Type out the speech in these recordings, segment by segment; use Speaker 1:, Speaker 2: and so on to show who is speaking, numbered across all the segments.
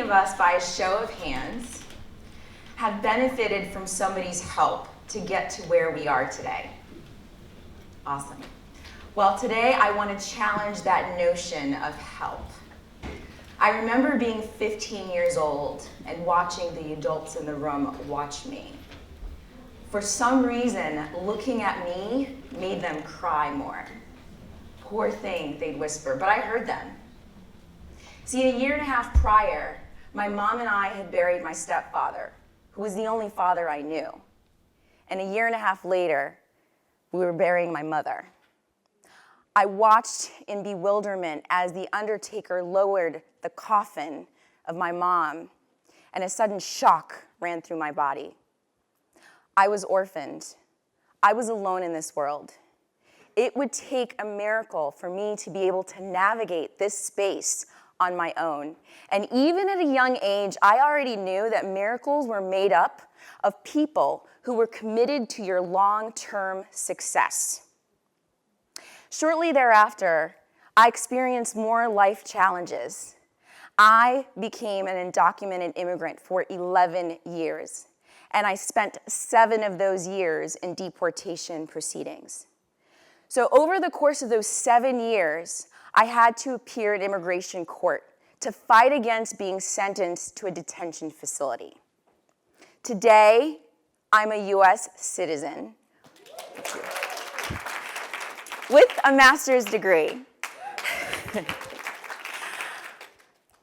Speaker 1: of us, by a show of hands, have benefited from somebody's help to get to where we are today? Awesome. Well, today I want to challenge that notion of help. I remember being 15 years old and watching the adults in the room watch me. For some reason, looking at me made them cry more. Poor thing, they'd whisper, but I heard them. See, a year and a half prior, my mom and I had buried my stepfather, who was the only father I knew. And a year and a half later, we were burying my mother. I watched in bewilderment as the undertaker lowered the coffin of my mom, and a sudden shock ran through my body. I was orphaned. I was alone in this world. It would take a miracle for me to be able to navigate this space on my own. And even at a young age, I already knew that miracles were made up of people who were committed to your long-term success. Shortly thereafter, I experienced more life challenges. I became an undocumented immigrant for 11 years, and I spent 7 of those years in deportation proceedings. So over the course of those 7 years, I had to appear in immigration court to fight against being sentenced to a detention facility. Today, I'm a U.S. citizen with a master's degree.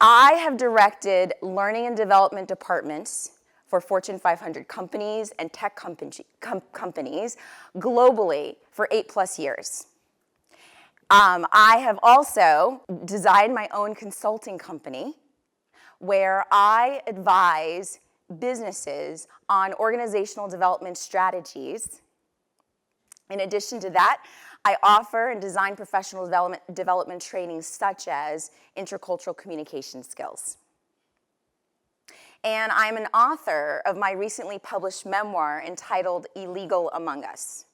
Speaker 1: I have directed learning and development departments for Fortune 500 companies and tech companies globally for 8+ years. I have also designed my own consulting company where I advise businesses on organizational development strategies. In addition to that, I offer and design professional development training such as intercultural communication skills. And I'm an author of my recently published memoir entitled Illegal Among Us.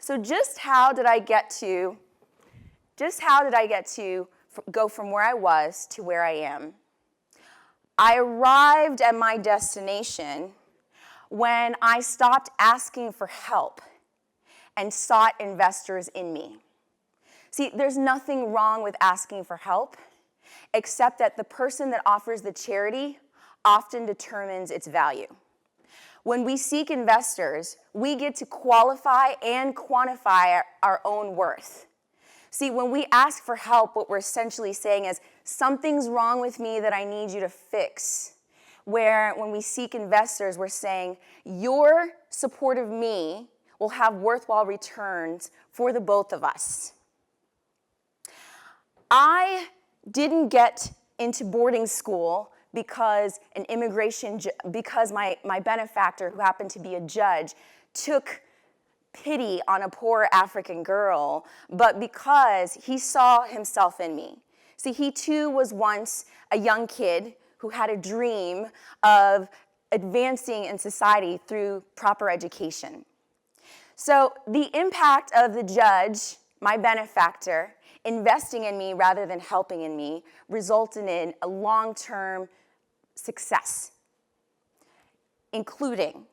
Speaker 1: So just how did I get to go from where I was to where I am? I arrived at my destination when I stopped asking for help and sought investors in me. See, there's nothing wrong with asking for help, except that the person that offers the charity often determines its value. When we seek investors, we get to qualify and quantify our own worth. See, when we ask for help, what we're essentially saying is, something's wrong with me that I need you to fix. Where when we seek investors, we're saying, your support of me will have worthwhile returns for the both of us. I didn't get into boarding school because my benefactor, who happened to be a judge, took pity on a poor African girl, but because he saw himself in me. See, he too was once a young kid who had a dream of advancing in society through proper education. So the impact of the judge, my benefactor, investing in me rather than helping in me resulted in a long-term success, including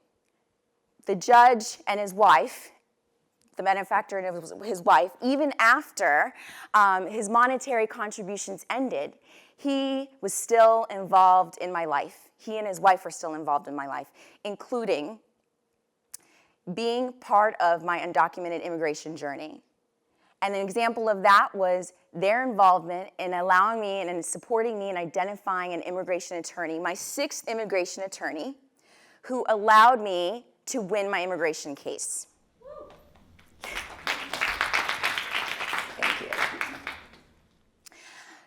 Speaker 1: the judge and his wife, the benefactor and his wife, even after his monetary contributions ended, he was still involved in my life. He and his wife were still involved in my life, including being part of my undocumented immigration journey. And an example of that was their involvement in allowing me and in supporting me in identifying an immigration attorney, my 6th immigration attorney, who allowed me to win my immigration case. Thank you.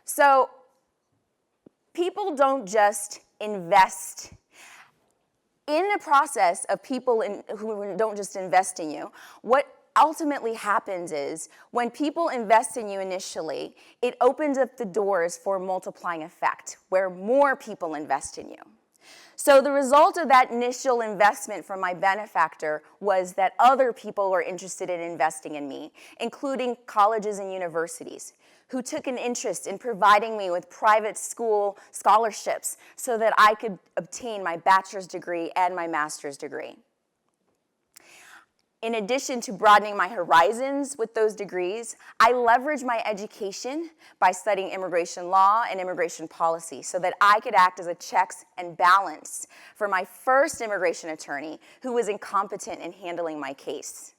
Speaker 1: So, people don't just invest. In the process of people who don't just invest in you, what ultimately happens is when people invest in you initially, it opens up the doors for a multiplying effect where more people invest in you. So the result of that initial investment from my benefactor was that other people were interested in investing in me, including colleges and universities, who took an interest in providing me with private school scholarships so that I could obtain my bachelor's degree and my master's degree. In addition to broadening my horizons with those degrees, I leveraged my education by studying immigration law and immigration policy so that I could act as a checks and balance for my first immigration attorney who was incompetent in handling my case.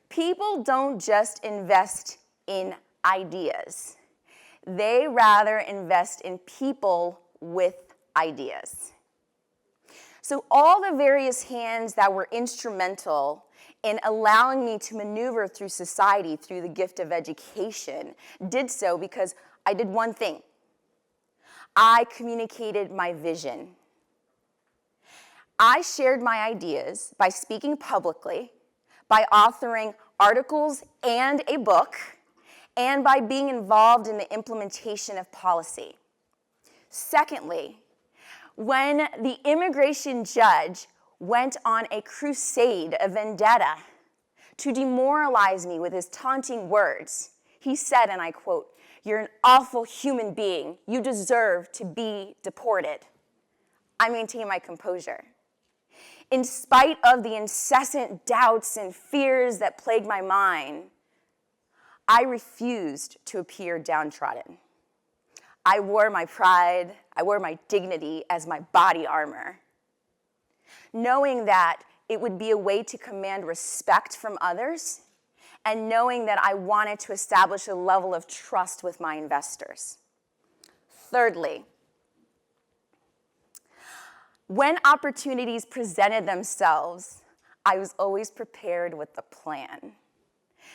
Speaker 1: People don't just invest in ideas. They rather invest in people with ideas. So all the various hands that were instrumental in allowing me to maneuver through society through the gift of education did so because I did one thing. I communicated my vision. I shared my ideas by speaking publicly, by authoring articles and a book, and by being involved in the implementation of policy. Secondly, when the immigration judge went on a crusade, a vendetta, to demoralize me with his taunting words, he said, and I quote, "You're an awful human being. You deserve to be deported." I maintained my composure. In spite of the incessant doubts and fears that plagued my mind, I refused to appear downtrodden. I wore my pride, I wore my dignity as my body armor, knowing that it would be a way to command respect from others, and knowing that I wanted to establish a level of trust with my investors. Thirdly, when opportunities presented themselves, I was always prepared with a plan.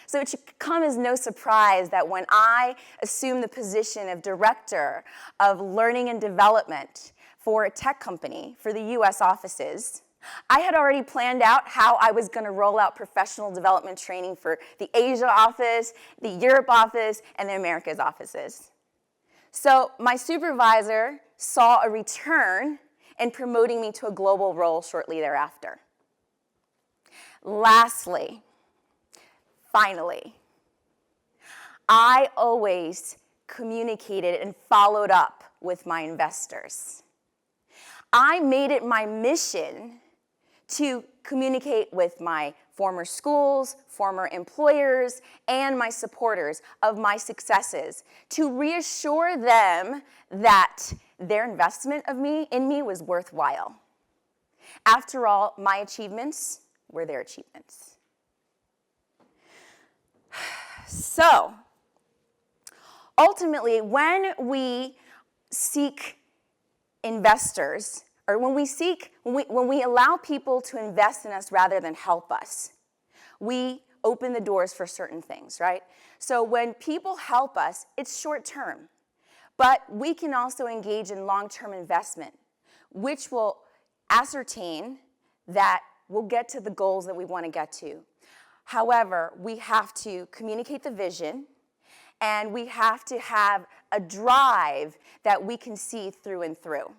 Speaker 1: So it should come as no surprise that when I assumed the position of director of learning and development for a tech company for the US offices, I had already planned out how I was going to roll out professional development training for the Asia office, the Europe office, and the Americas offices. So my supervisor saw a return in promoting me to a global role shortly thereafter. Lastly, finally, I always communicated and followed up with my investors. I made it my mission to communicate with my former schools, former employers, and my supporters of my successes to reassure them that their investment in me was worthwhile. After all, my achievements were their achievements. So, ultimately, when we seek investors, or when we allow people to invest in us rather than help us, we open the doors for certain things, right? So when people help us, it's short term, but we can also engage in long-term investment, which will ascertain that we'll get to the goals that we want to get to. However, we have to communicate the vision, and we have to have a drive that we can see through and through.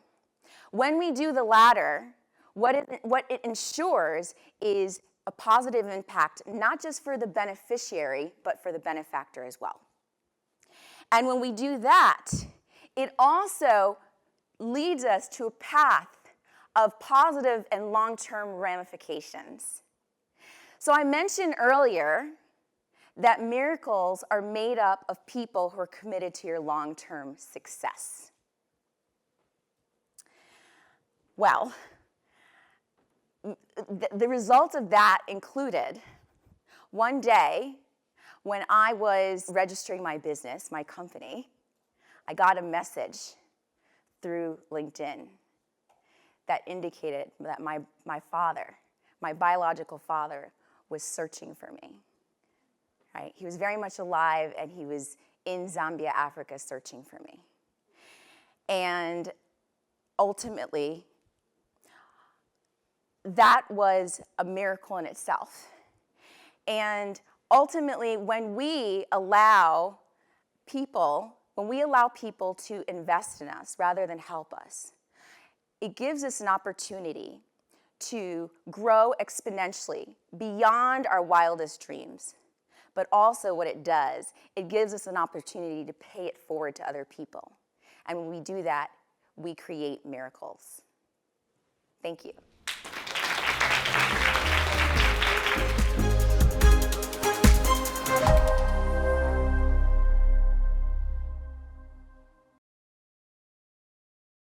Speaker 1: When we do the latter, what it ensures is a positive impact, not just for the beneficiary, but for the benefactor as well. And when we do that, it also leads us to a path of positive and long-term ramifications. So I mentioned earlier that miracles are made up of people who are committed to your long-term success. Well, the result of that included one day when I was registering my business, my company, I got a message through LinkedIn that indicated that my father, my biological father, was searching for me. Right? He was very much alive, and he was in Zambia, Africa, searching for me. And ultimately, that was a miracle in itself. And ultimately, when we allow people to invest in us rather than help us, it gives us an opportunity to grow exponentially beyond our wildest dreams. But also what it does, it gives us an opportunity to pay it forward to other people. And when we do that, we create miracles. Thank you.